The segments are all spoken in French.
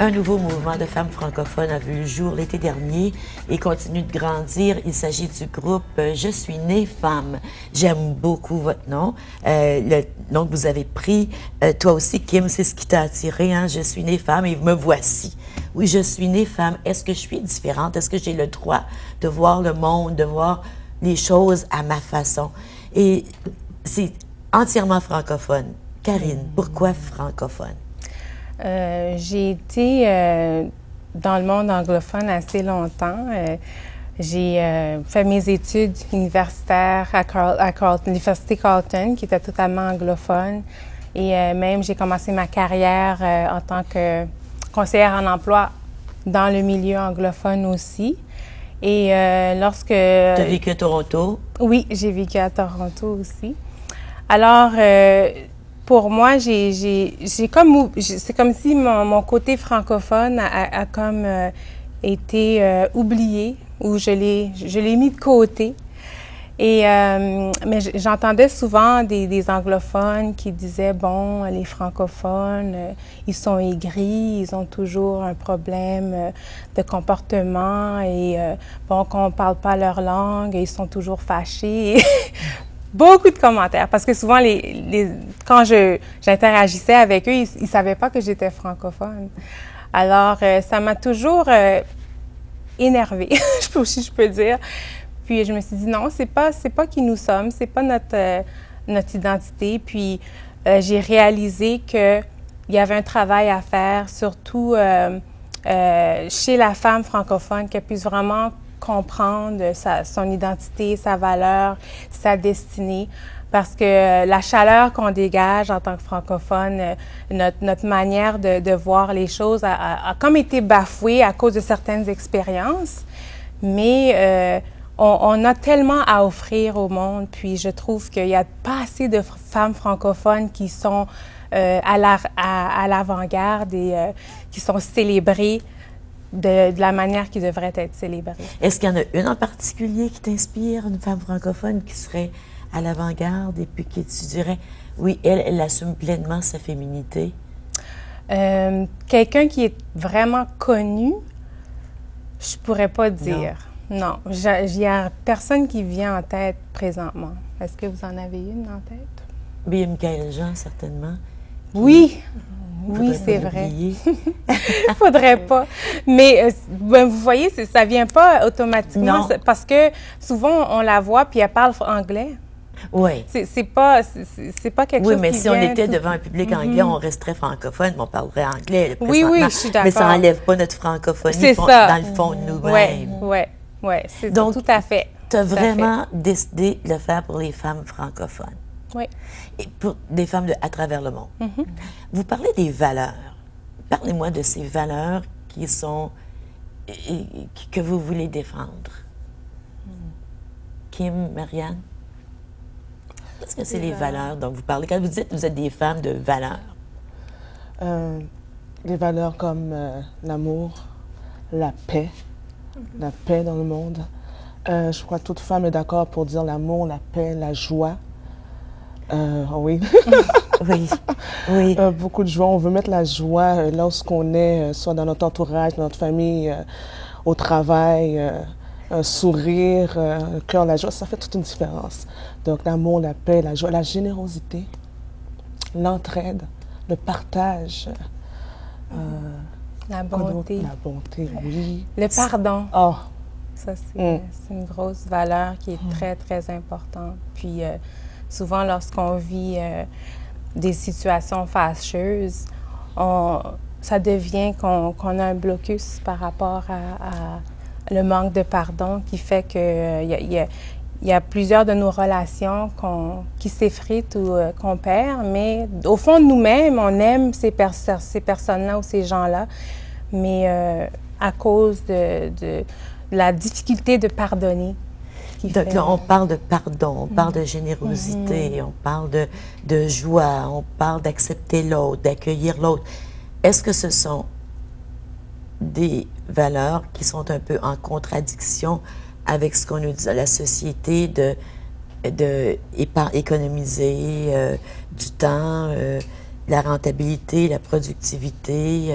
Un nouveau mouvement de femmes francophones a vu le jour l'été dernier et continue de grandir. Il s'agit du groupe Je suis née femme. J'aime beaucoup votre nom. Le nom que vous avez pris, toi aussi, Kim, c'est ce qui t'a attiré, hein? Je suis née femme et me voici. Oui, je suis née femme. Est-ce que je suis différente? Est-ce que j'ai le droit de voir le monde, de voir les choses à ma façon? Et c'est entièrement francophone. Karine, pourquoi francophone? J'ai été dans le monde anglophone assez longtemps. J'ai fait mes études universitaires à l'Université Carleton, qui était totalement anglophone. Et même, j'ai commencé ma carrière en tant que conseillère en emploi dans le milieu anglophone aussi. Et lorsque... Tu as vécu à Toronto? Oui, j'ai vécu à Toronto aussi. Alors... pour moi, c'est comme si mon côté francophone a comme été oublié, ou je l'ai mis de côté. Et mais j'entendais souvent des anglophones qui disaient, bon, les francophones, ils sont aigris, ils ont toujours un problème de comportement et bon, qu'on ne parle pas leur langue, ils sont toujours fâchés. Beaucoup de commentaires, parce que souvent, quand j'interagissais avec eux, ils ne savaient pas que j'étais francophone. Alors, ça m'a toujours énervée, si je peux dire. Puis, je me suis dit, non, c'est pas qui nous sommes, c'est pas notre identité. Puis, j'ai réalisé qu'il y avait un travail à faire, surtout chez la femme francophone, qu'elle puisse vraiment comprendre son identité, sa valeur, sa destinée, parce que la chaleur qu'on dégage en tant que francophone, notre manière de voir les choses a comme été bafouée à cause de certaines expériences, mais on a tellement à offrir au monde, puis je trouve qu'il n'y a pas assez de femmes francophones qui sont à l'avant-garde et qui sont célébrées de la manière qui devrait être célébrée. Est-ce qu'il y en a une en particulier qui t'inspire, une femme francophone qui serait à l'avant-garde et puis qui tu dirais, oui, elle assume pleinement sa féminité? Quelqu'un qui est vraiment connu, je pourrais pas dire. Non, il n'y a personne qui vient en tête présentement. Est-ce que vous en avez une en tête? Bien, Michael Jean, certainement. Oui! Oui, c'est vrai. Il ne faudrait pas. Mais vous voyez, ça ne vient pas automatiquement parce que souvent, on la voit puis elle parle anglais. Oui. C'est pas quelque chose qui Oui, mais si on était devant un public anglais, on resterait francophone, mais on parlerait anglais. Oui, je suis d'accord. Mais ça n'enlève pas notre francophonie ça. Dans le fond de nous-mêmes. Oui, c'est donc tout à fait. Tu as vraiment décidé de le faire pour les femmes francophones. Oui. Et pour des femmes à travers le monde. Vous parlez des valeurs. Parlez-moi de ces valeurs qui sont que vous voulez défendre. Kim, Marianne? Qu'est-ce que c'est les valeurs dont vous parlez? Quand vous dites que vous êtes des femmes de valeurs. Des valeurs comme l'amour, la paix dans le monde. Je crois que toute femme est d'accord pour dire l'amour, la paix, la joie. Oui. Oui. Beaucoup de joie. On veut mettre la joie lorsqu'on est, soit dans notre entourage, dans notre famille, au travail, un sourire, un cœur, la joie. Ça fait toute une différence. Donc, l'amour, la paix, la joie, la générosité, l'entraide, le partage. La bonté. La bonté, oui. Le pardon. Oh. Ça, c'est une grosse valeur qui est très, très importante. Puis, souvent, lorsqu'on vit des situations fâcheuses, ça devient qu'on a un blocus par rapport à le manque de pardon qui fait qu'il y a plusieurs de nos relations qui s'effritent ou qu'on perd, mais au fond de nous-mêmes, on aime ces personnes-là ou ces gens-là, mais à cause de la difficulté de pardonner. Donc, là, on parle de pardon, on parle de générosité, on parle de joie, on parle d'accepter l'autre, d'accueillir l'autre. Est-ce que ce sont des valeurs qui sont un peu en contradiction avec ce qu'on nous dit dans la société de économiser du temps, la rentabilité, la productivité?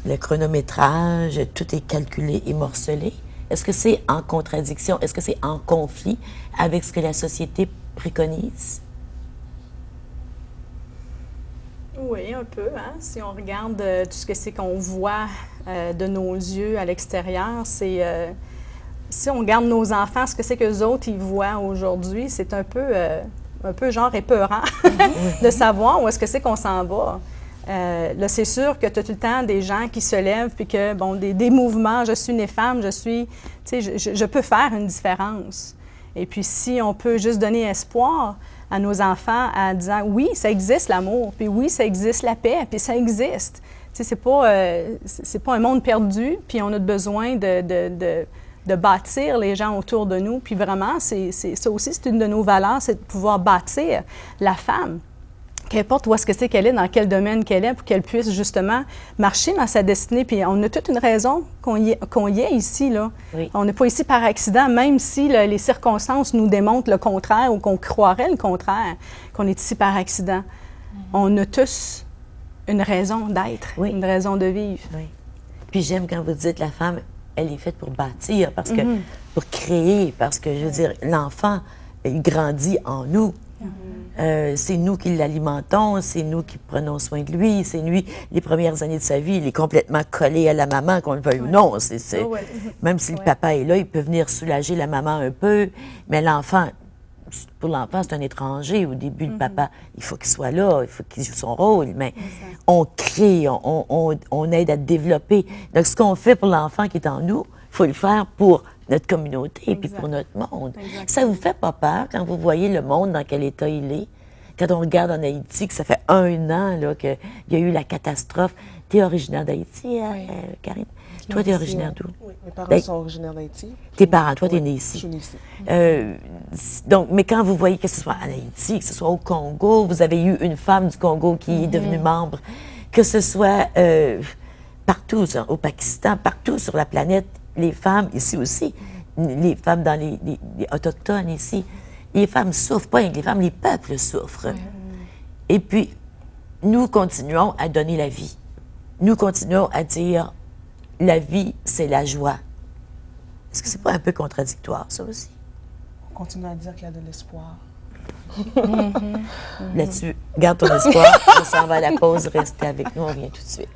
le chronométrage, tout est calculé et morcelé. Est-ce que c'est en contradiction, est-ce que c'est en conflit avec ce que la société préconise? Oui, un peu. Hein? Si on regarde tout ce que c'est qu'on voit de nos yeux à l'extérieur, c'est... si on regarde nos enfants, ce que c'est qu'eux autres, ils voient aujourd'hui, c'est un peu genre épeurant de savoir où est-ce que c'est qu'on s'en va. Là, c'est sûr que tu as tout le temps des gens qui se lèvent, puis que, bon, des mouvements, je suis née femme, tu sais, je peux faire une différence. Et puis, si on peut juste donner espoir à nos enfants en disant, oui, ça existe l'amour, puis oui, ça existe la paix, puis ça existe. Tu sais, c'est pas un monde perdu, puis on a besoin de bâtir les gens autour de nous. Puis vraiment, ça aussi, c'est une de nos valeurs, c'est de pouvoir bâtir la femme. Qu'importe où est-ce que c'est qu'elle est, dans quel domaine qu'elle est, pour qu'elle puisse justement marcher dans sa destinée. Puis on a toute une raison qu'on y est ici, là. Oui. On n'est pas ici par accident, même si les circonstances nous démontrent le contraire ou qu'on croirait le contraire, qu'on est ici par accident. On a tous une raison d'être, Oui. une raison de vivre. Oui. Puis j'aime quand vous dites la femme, elle est faite pour bâtir, parce que, pour créer, parce que, je veux dire, l'enfant, il grandit en nous. C'est nous qui l'alimentons, c'est nous qui prenons soin de lui, c'est lui, les premières années de sa vie, il est complètement collé à la maman, qu'on le veuille ou non. Même si le papa est là, il peut venir soulager la maman un peu, mais l'enfant, pour l'enfant, c'est un étranger. Au début, le papa, il faut qu'il soit là, il faut qu'il joue son rôle, mais on crée, on aide à développer. Donc, ce qu'on fait pour l'enfant qui est en nous, il faut le faire pour notre communauté et puis pour notre monde. Exactement. Ça vous fait pas peur quand vous voyez le monde dans quel état il est? Quand on regarde en Haïti, que ça fait 1 an là, qu'il y a eu la catastrophe. Tu es originaire d'Haïti, Karine? Toi, tu es originaire d'où? Oui, mes parents sont originaires d'Haïti. Tes parents, toi, tu es né ici. Je suis née ici. Donc, mais quand vous voyez que ce soit en Haïti, que ce soit au Congo, vous avez eu une femme du Congo qui est devenue membre, que ce soit partout, au Pakistan, partout sur la planète, les femmes ici aussi, les femmes dans les autochtones ici, les femmes souffrent, pas les femmes, les peuples souffrent. Et puis, nous continuons à donner la vie. Nous continuons à dire, la vie, c'est la joie. Est-ce que c'est pas un peu contradictoire, ça aussi? On continue à dire qu'il y a de l'espoir. Là-dessus, garde ton espoir, on s'en va à la pause, restez avec nous, on vient tout de suite.